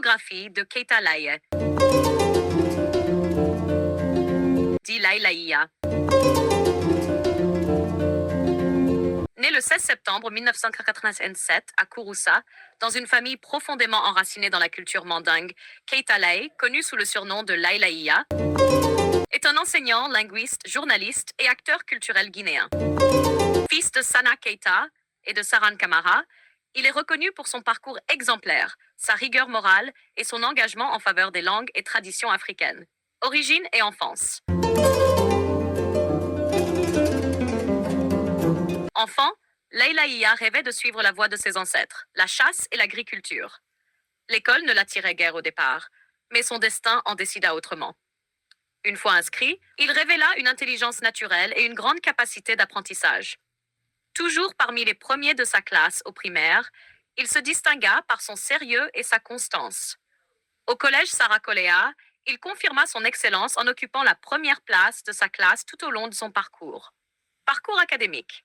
Biographie de Keita Laye. Dit Laye Laïa. Né le 16 septembre 1987 à Kouroussa, dans une famille profondément enracinée dans la culture mandingue, Keita Laye, connu sous le surnom de Laye Laïa, est un enseignant, linguiste, journaliste et acteur culturel guinéen. Fils de Sana Keita et de Saran Kamara, il est reconnu pour son parcours exemplaire, sa rigueur morale et son engagement en faveur des langues et traditions africaines. Origine et enfance. Enfant, Laye Laïa rêvait de suivre la voie de ses ancêtres, la chasse et l'agriculture. L'école ne l'attirait guère au départ, mais son destin en décida autrement. Une fois inscrit, il révéla une intelligence naturelle et une grande capacité d'apprentissage. Toujours parmi les premiers de sa classe au primaire, il se distingua par son sérieux et sa constance. Au collège Sarah Koléa, il confirma son excellence en occupant la première place de sa classe tout au long de son parcours. Parcours académique.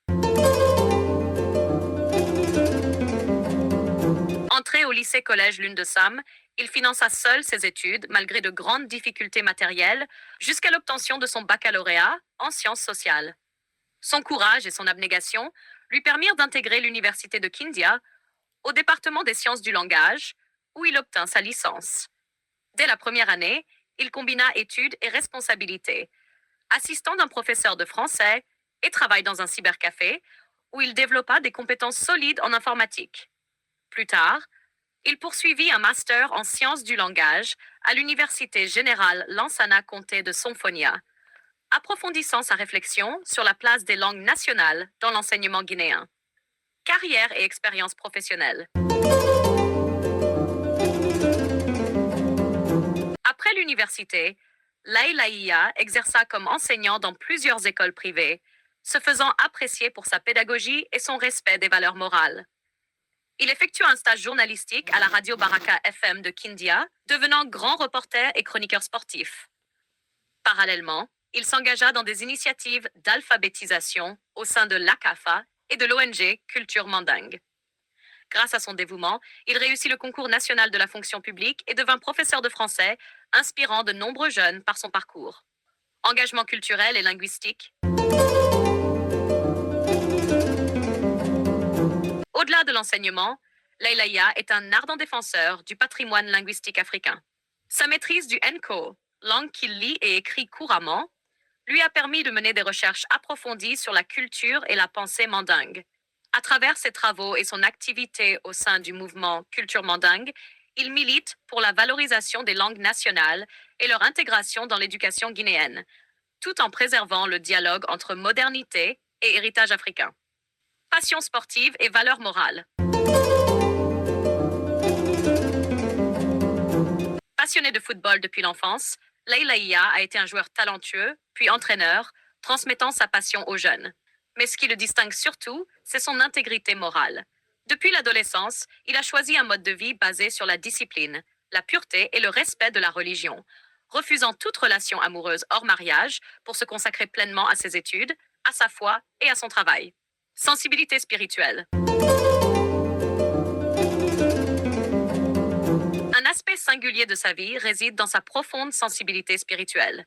Entré au lycée-collège Lune de Sam, il finança seul ses études, malgré de grandes difficultés matérielles, jusqu'à l'obtention de son baccalauréat en sciences sociales. Son courage et son abnégation lui permirent d'intégrer l'université de Kindia, au département des sciences du langage, où il obtint sa licence. Dès la première année, il combina études et responsabilités, assistant d'un professeur de français et travail dans un cybercafé, où il développa des compétences solides en informatique. Plus tard, il poursuivit un master en sciences du langage à l'Université générale Lansana Conté de Somfonia, approfondissant sa réflexion sur la place des langues nationales dans l'enseignement guinéen. Carrière et expérience professionnelle. Après l'université, Laye Laïa exerça comme enseignant dans plusieurs écoles privées, se faisant apprécier pour sa pédagogie et son respect des valeurs morales. Il effectua un stage journalistique à la radio Baraka FM de Kindia, devenant grand reporter et chroniqueur sportif. Parallèlement, il s'engagea dans des initiatives d'alphabétisation au sein de l'ACAFA et de l'ONG Culture Mandingue. Grâce à son dévouement, il réussit le concours national de la fonction publique et devint professeur de français, inspirant de nombreux jeunes par son parcours. Engagement culturel et linguistique. Au-delà de l'enseignement, Laye Laïa est un ardent défenseur du patrimoine linguistique africain. Sa maîtrise du Nko, langue qu'il lit et écrit couramment, lui a permis de mener des recherches approfondies sur la culture et la pensée mandingue. À travers ses travaux et son activité au sein du mouvement Culture Mandingue, il milite pour la valorisation des langues nationales et leur intégration dans l'éducation guinéenne, tout en préservant le dialogue entre modernité et héritage africain. Passion sportive et valeurs morales. Passionné de football depuis l'enfance, Laye Laïa a été un joueur talentueux, puis entraîneur, transmettant sa passion aux jeunes. Mais ce qui le distingue surtout, c'est son intégrité morale. Depuis l'adolescence, il a choisi un mode de vie basé sur la discipline, la pureté et le respect de la religion, refusant toute relation amoureuse hors mariage pour se consacrer pleinement à ses études, à sa foi et à son travail. Sensibilité spirituelle. Un aspect singulier de sa vie réside dans sa profonde sensibilité spirituelle.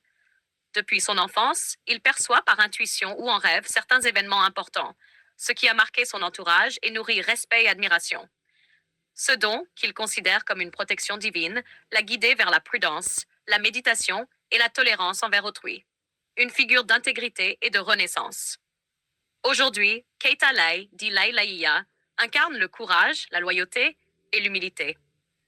Depuis son enfance, il perçoit par intuition ou en rêve certains événements importants, ce qui a marqué son entourage et nourrit respect et admiration. Ce don, qu'il considère comme une protection divine, l'a guidé vers la prudence, la méditation et la tolérance envers autrui. Une figure d'intégrité et de renaissance. Aujourd'hui, Keita Laye, dit Laye Laïa, incarne le courage, la loyauté et l'humilité.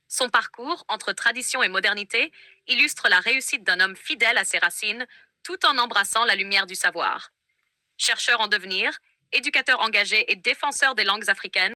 Son parcours, entre tradition et modernité, illustre la réussite d'un homme fidèle à ses racines, tout en embrassant la lumière du savoir. Chercheur en devenir, éducateur engagé et défenseur des langues africaines,